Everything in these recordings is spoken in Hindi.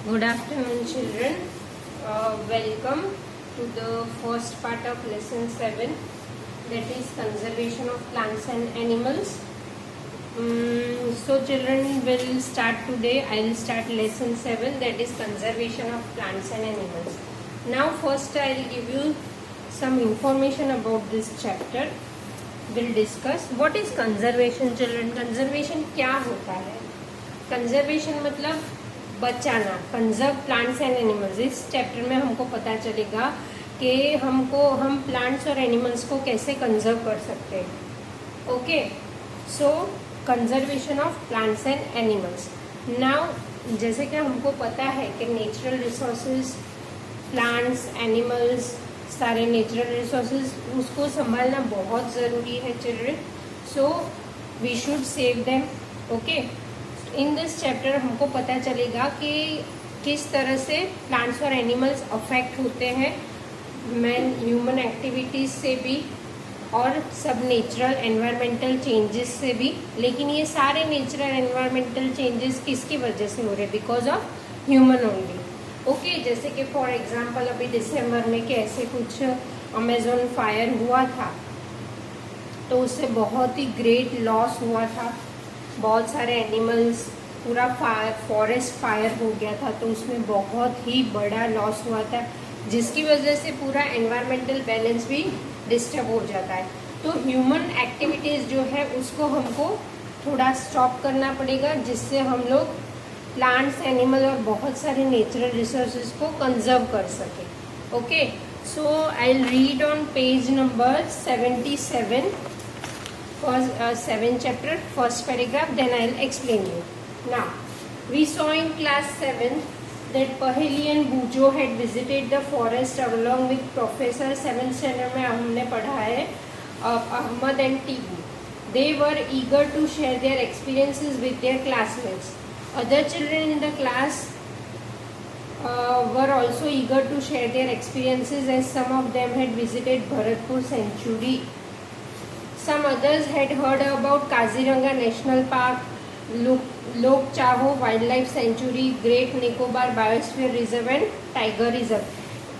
Good afternoon, children. Welcome to the first part of lesson 7, that is conservation of plants and animals. So children will start today. I will start lesson 7, that is conservation of plants and animals. Now first I will give you some information about this chapter. We'll discuss what is conservation, children. Conservation क्या होता है? Conservation मतलब बचाना, कंजर्व प्लांट्स एंड एनिमल्स। इस चैप्टर में हमको पता चलेगा कि हम प्लांट्स और एनिमल्स को कैसे कंजर्व कर सकते हैं। Okay, so conservation of plants and animals. Now जैसे कि हमको पता है कि नेचुरल रिसोर्सेज, प्लांट्स, एनिमल्स, सारे नेचुरल रिसोर्सेज उसको संभालना बहुत ज़रूरी है children. So we should save them. Okay, in this chapter हमको पता चलेगा कि किस तरह से प्लांट्स और एनिमल्स अफेक्ट होते हैं ह्यूमन एक्टिविटीज़ से भी और सब नेचुरल एनवायरमेंटल चेंजेस से भी। लेकिन ये सारे नेचुरल एनवायरमेंटल चेंजेस किसकी वजह से हो रहे? Because of human only. Okay, जैसे कि फॉर एग्जांपल अभी दिसंबर में कैसे कुछ अमेजोन फायर हुआ था, तो उससे बहुत ही ग्रेट लॉस हुआ था। बहुत सारे एनिमल्स, पूरा फॉरेस्ट फायर हो गया था, तो उसमें बहुत ही बड़ा लॉस हुआ था, जिसकी वजह से पूरा एनवायरमेंटल बैलेंस भी डिस्टर्ब हो जाता है। तो ह्यूमन एक्टिविटीज़ जो है उसको हमको थोड़ा स्टॉप करना पड़ेगा, जिससे हम लोग प्लांट्स, एनिमल और बहुत सारे नेचुरल रिसोर्सेज को कंजर्व कर सकें। Okay, so I will read on page number 77, seventh chapter, first paragraph, then I will explain you. Now, we saw in class 7 that Paheli and Bujo had visited the forest along with Professor. 7th standard में हमने पढ़ा है Ahmad and Tibu. They were eager to share their experiences with their classmates. Other children in the class were also eager to share their experiences, as some of them had visited Bharatpur Sanctuary. Some others had heard about Kaziranga National Park, Lok Chaho Wildlife Sanctuary, Great Nicobar Biosphere Reserve and Tiger Reserve।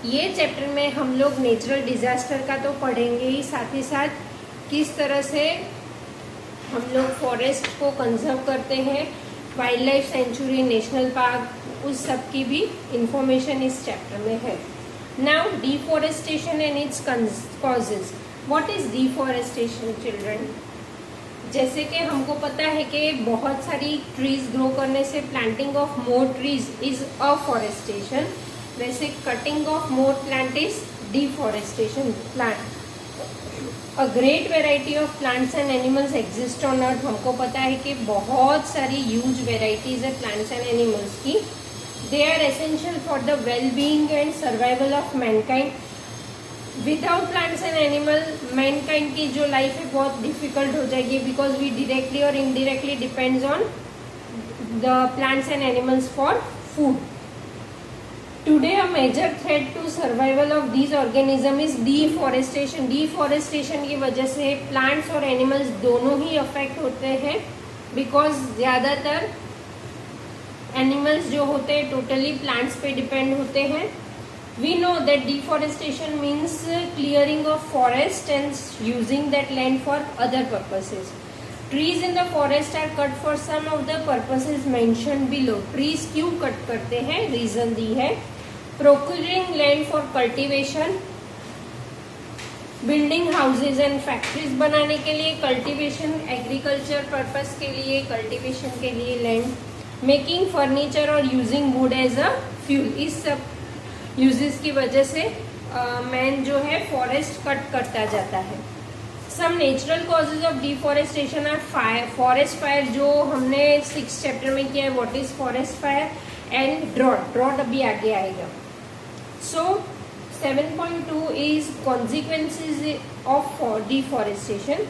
ये चैप्टर में हम लोग नेचुरल डिजास्टर का तो पढ़ेंगे ही, साथ ही साथ किस तरह से हम लोग फॉरेस्ट को कंजर्व करते हैं, wild life century, national park, उस सब की भी इंफॉर्मेशन इस चैप्टर में है। Now deforestation and its causes. What is deforestation children? जैसे कि हमको पता है कि बहुत सारी ट्रीज ग्रो करने से planting of more trees is afforestation, वैसे cutting of more plant is deforestation. Plant a great variety of plants and animals exist on earth. हमको पता है कि बहुत सारी ह्यूज वेराइटीज है प्लांट्स एंड एनिमल्स की। They are essential for the well being and survival of mankind. Without plants and animal mankind की जो लाइफ है बहुत डिफिकल्ट हो जाएगी, बिकॉज वी डायरेक्टली और indirectly depends on the plants and animals for food. Today a major threat to survival of these organism is deforestation. Deforestation की वजह से प्लांट्स और एनिमल्स दोनों ही अफेक्ट होते हैं, बिकॉज ज़्यादातर एनिमल्स जो होते हैं टोटली प्लांट्स पे डिपेंड होते हैं। We know that deforestation means clearing of forest and using that land for other purposes. Trees in the forest are cut for some of the purposes mentioned below. Trees क्यों कट करते हैं? रीजन दी है। Procuring land for cultivation, building houses and factories बनाने के लिए, cultivation agriculture purpose के लिए, cultivation के लिए land, making furniture और using wood as a fuel। इस सब यूजेस की वजह से मैन जो है फॉरेस्ट कट करता जाता है। Some natural causes of deforestation are fire, forest fire जो हमने 6th चैप्टर में किया है, what is forest fire, and drought. Drought अभी आगे आएगा। So 7.2 is consequences of deforestation.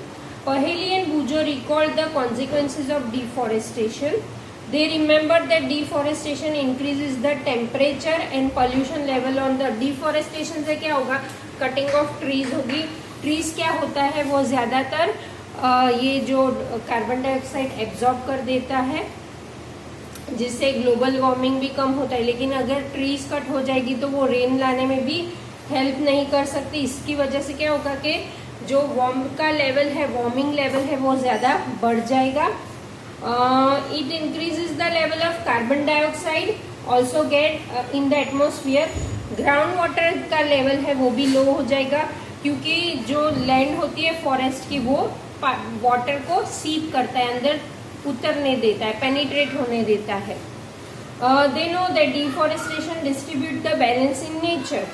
Paheli and Boojho record the consequences of deforestation. They remember that deforestation increases the temperature and pollution level on the। deforestation से क्या होगा? कटिंग ऑफ ट्रीज होगी। ट्रीज क्या होता है? वो ज़्यादातर ये जो कार्बन डाइऑक्साइड एब्जॉर्ब कर देता है, जिससे ग्लोबल वार्मिंग भी कम होता है। लेकिन अगर ट्रीज कट हो जाएगी तो वो रेन लाने में भी हेल्प नहीं कर सकती। इसकी वजह से क्या होगा कि जो वार्मिंग लेवल है वो ज़्यादा बढ़ जाएगा। It increases the level of carbon dioxide also get in the atmosphere. Ground water का लेवल है वो भी लो हो जाएगा, क्योंकि जो लैंड होती है फॉरेस्ट की वो वाटर को सीप करता है, अंदर उतरने देता है, पेनिट्रेट होने देता है। They know that deforestation distribute the balance in nature.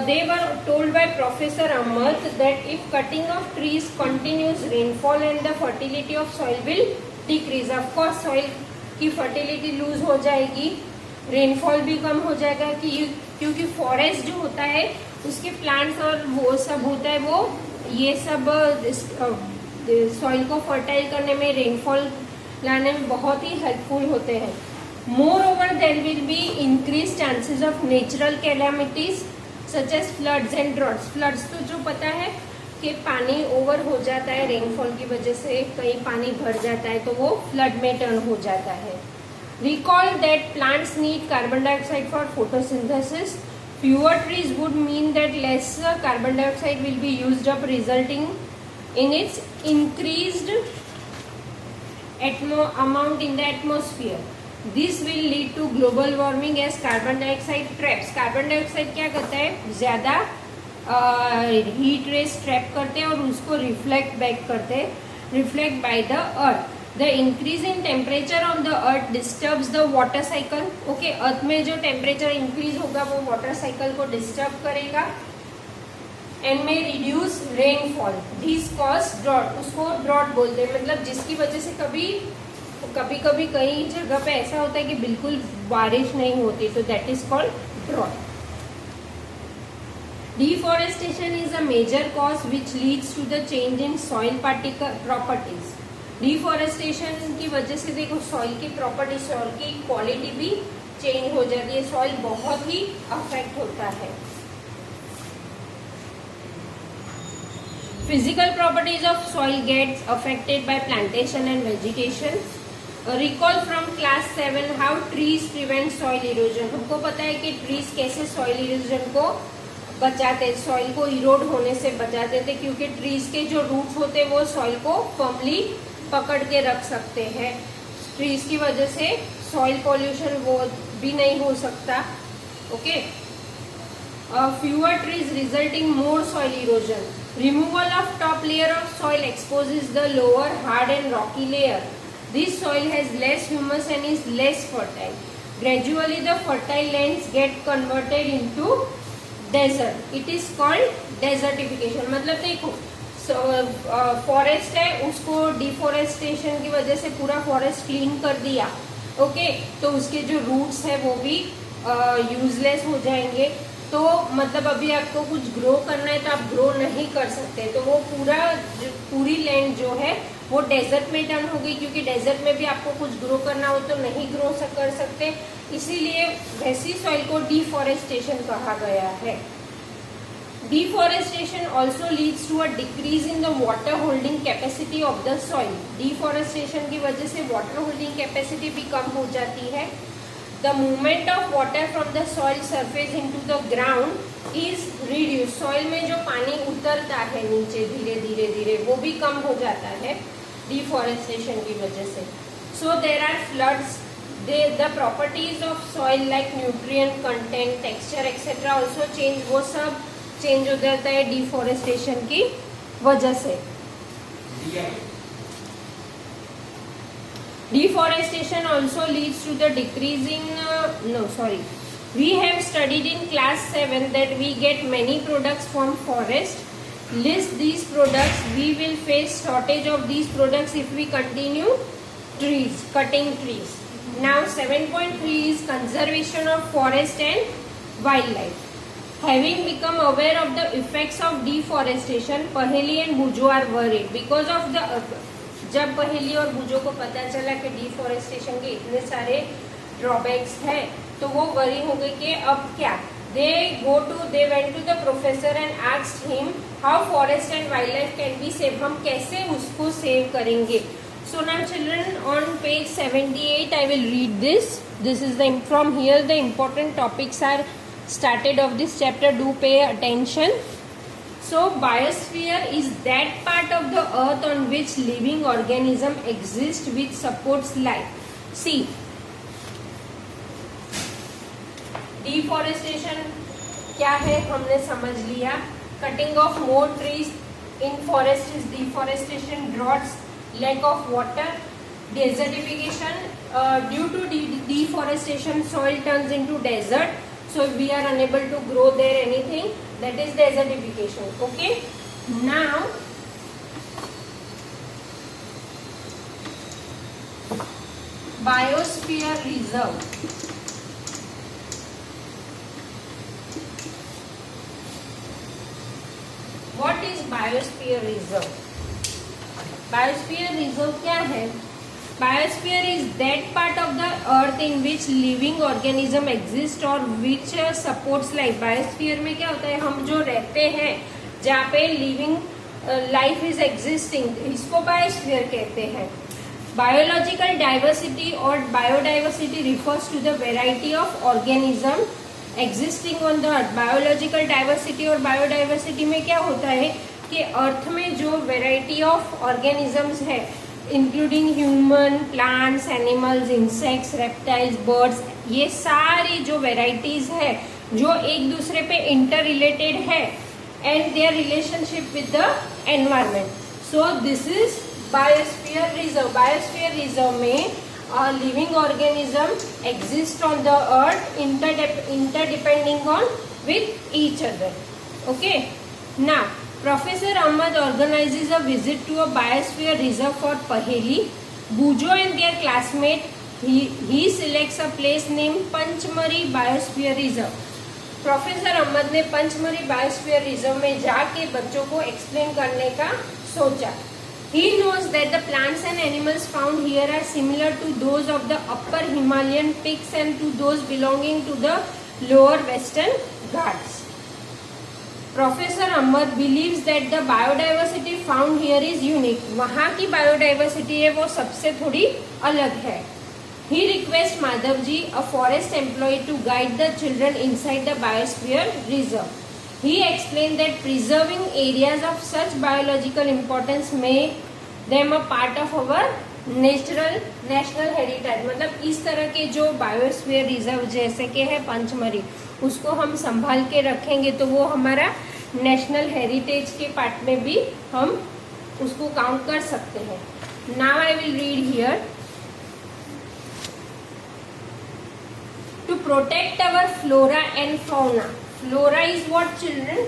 They were told by Professor Amarth that if cutting of trees continues, rainfall and the fertility of soil will decrease. Of course, soil की fertility lose हो जाएगी, rainfall भी कम हो जाएगा, क्योंकि forest जो होता है उसके plants और वो सब होता है, वो ये सब soil को fertile करने में, rainfall लाने में बहुत ही helpful होते हैं। Moreover, there will be increased chances of natural calamities such as floods and droughts. Floods तो जो पता है कि पानी ओवर हो जाता है, रेनफॉल की वजह से कहीं पानी भर जाता है तो वो फ्लड में टर्न हो जाता है। Recall that plants need carbon dioxide for photosynthesis. Fewer trees would mean that less carbon dioxide will be used up, resulting in its increased amount in the atmosphere. This will lead to global warming as carbon dioxide traps. Carbon dioxide क्या करता है, ज्यादा हीट रेस ट्रैप करते हैं और उसको रिफ्लेक्ट बैक करते हैं, reflect by the earth. The increase in temperature on the earth disturbs the water cycle. Okay, earth में जो टेम्परेचर इंक्रीज होगा वो वाटर साइकिल को डिस्टर्ब करेगा एंड में reduce rainfall. This cause drought, उसको ड्रॉट बोलते हैं, मतलब जिसकी वजह से कभी कभी कई जगह पे ऐसा होता है कि बिल्कुल बारिश नहीं होती, तो that is called drought. Deforestation is a major cause which leads to the change in soil particle properties. Deforestation की वजह से देखो सॉइल की प्रॉपर्टी, सॉइल की क्वालिटी भी चेंज हो जाती है, सॉइल बहुत ही अफेक्ट होता है। Physical properties of soil gets affected by plantation and vegetation. Recall from class 7 how trees prevent soil erosion. हमको पता है कि trees कैसे soil erosion को बचाते, soil को erode होने से बचाते थे, क्योंकि trees के जो roots होते हैं वो soil को firmly पकड़ के रख सकते हैं। trees की वजह से soil pollution वो भी नहीं हो सकता। Okay. Fewer trees resulting more soil erosion. Removal of top layer of soil exposes the lower hard and rocky layer. This soil has less humus and is less fertile. Gradually the fertile lands get converted into desert. It is called desertification. मतलब देखो फॉरेस्ट है, उसको डिफोरेस्टेशन की वजह से पूरा फॉरेस्ट क्लीन कर दिया, ओके, तो उसके जो रूट्स है वो भी यूजलेस हो जाएंगे। तो मतलब अभी आपको कुछ ग्रो करना है तो आप ग्रो नहीं कर सकते, तो वो पूरी लैंड जो है वो डेजर्ट में टर्न हो गई, क्योंकि डेजर्ट में भी आपको कुछ ग्रो करना हो तो नहीं ग्रो कर सकते, इसीलिए वैसी सॉइल को डिफॉरेस्टेशन कहा गया है। Deforestation also leads to a decrease in the water holding capacity of the soil. Deforestation की वजह से वाटर होल्डिंग कैपेसिटी भी कम हो जाती है। The movement of water from the soil surface into the ground is reduced. Soil में जो पानी उतरता है नीचे धीरे धीरे वो भी कम हो जाता है deforestation की वजह से। So there are floods. The properties of soil like nutrient content, texture, etc. also change. वो सब change हो जाता है deforestation की वजह से। Deforestation also leads to the decreasing, we have studied in class 7 that we get many products from forest. List these products. We will face shortage of these products if we continue cutting trees. Now 7.3 is conservation of forest and wildlife. Having become aware of the effects of deforestation, Paheli and Bujo are worried because of the जब पहेली और बुजो को पता चला कि डिफॉरेस्टेशन के इतने सारे ड्रॉबैक्स हैं, तो वो वरी हो गई कि अब क्या। they went to the professor and asked him how forest and wildlife can be saved. हम कैसे उसको सेव करेंगे। So So now children, on page 78 I will read this. This is from here the important topics are started of this chapter. Do pay attention. So biosphere is that part of the earth on which living organism exists which supports life. See, deforestation क्या है हमने समझ लिया. Cutting of more trees in forest is deforestation. Droughts, lack of water, desertification. Due to deforestation soil turns into desert, so we are unable to grow there anything. That is desertification. Okay, now biosphere reserve. What is biosphere reserve? Biosphere reserve क्या है? Biosphere is that part of the earth in which living organism exist or which supports life. Biosphere में क्या होता है, हम जो रहते हैं जहाँ पे living life is existing, इसको biosphere कहते हैं. Biological diversity or biodiversity refers to the variety of organism existing on the earth. Biological diversity और biodiversity में क्या होता है कि अर्थ में जो वेराइटी ऑफ ऑर्गेनिजम्स है, including human, plants, animals, insects, reptiles, birds, ये सारी जो वेराइटीज है जो एक दूसरे पे इंटर रिलेटेड है and their relationship with the environment. So this is biosphere reserve. Biosphere reserve में living organism exist on the earth interdepending on with each other. Okay, now Professor Ahmad organizes a visit to a biosphere reserve for Paheli. Bujo and their classmate, he selects a place named Panchmari Biosphere Reserve. Professor Ahmad ने पंचमरी बायोस्फीयर रिजर्व में जाके बच्चों को एक्सप्लेन करने का सोचा. He knows that the plants and animals found here are similar to those of the upper Himalayan peaks and to those belonging to the lower western Ghats. Professor Ahmad believes that the biodiversity found here is unique. वहाँ की बायोडाइवर्सिटी है वो सबसे थोड़ी अलग है. He requests Madhavji, a forest employee, to guide the children inside the biosphere reserve. He explained that preserving areas of such biological importance make them a part of our national heritage. मतलब इस तरह के जो बायोस्फीयर रिजर्व जैसे के है पंचमरी, उसको हम संभाल के रखेंगे तो वो हमारा नेशनल हेरिटेज के पार्ट में भी हम उसको काउंट कर सकते हैं. Now I will read here. To protect our flora and fauna. Flora is what children?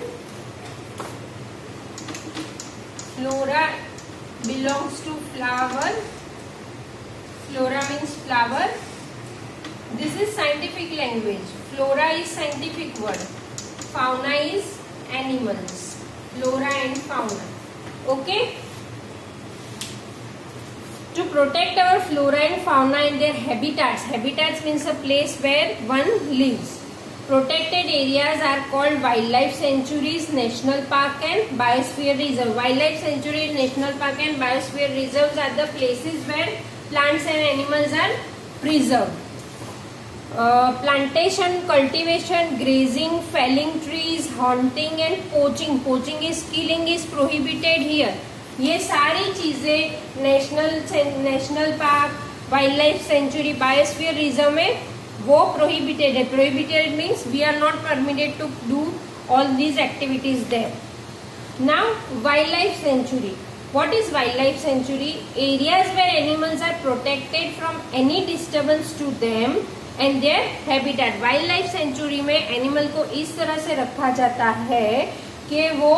Flora belongs to flower. Flora means flower. This is scientific language. Flora is scientific word. Fauna is animals. Flora and fauna. Okay? To protect our flora and fauna and their habitats. Habitats means a place where one lives. Protected areas are called wildlife sanctuaries, national park and biosphere reserve. Wildlife sanctuaries, national park and biosphere reserves are the places where plants and animals are preserved. Plantation, cultivation, grazing, felling trees, hunting and poaching. Poaching is killing is prohibited here. ये सारी चीजें national park, wild sanctuary, biosphere reserve में वो प्रोहिबिटेड है. Prohibited means we are not permitted to do all these activities there. Now wild life sanctuary. What is wildlife sanctuary? Areas where animals are protected from any disturbance to them and their habitat. Wildlife sanctuary में animal को इस तरह से रखा जाता है कि वो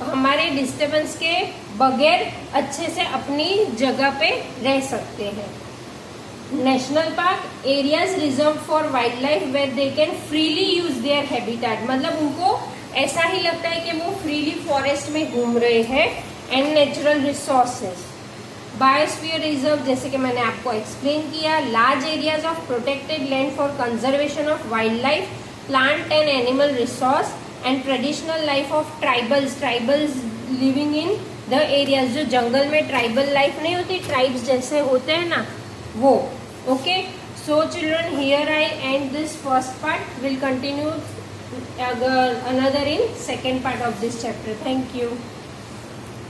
हमारे डिस्टर्बेंस के बगैर अच्छे से अपनी जगह पे रह सकते हैं. National park areas reserve for wild life where they can freely use their habitat. मतलब उनको ऐसा ही लगता है कि वो फ्रीली फॉरेस्ट में घूम रहे हैं. And natural resources. Biosphere reserve जैसे कि मैंने आपको एक्सप्लेन किया, large areas of protected land for conservation of wild life, plant and animal resource and traditional life of tribals living in the areas, जो जंगल में ट्राइबल लाइफ नहीं होती, ट्राइब्स जैसे होते हैं ना, वो. Okay, so children, here I and this first part. Will continue another in second part of this chapter. Thank you.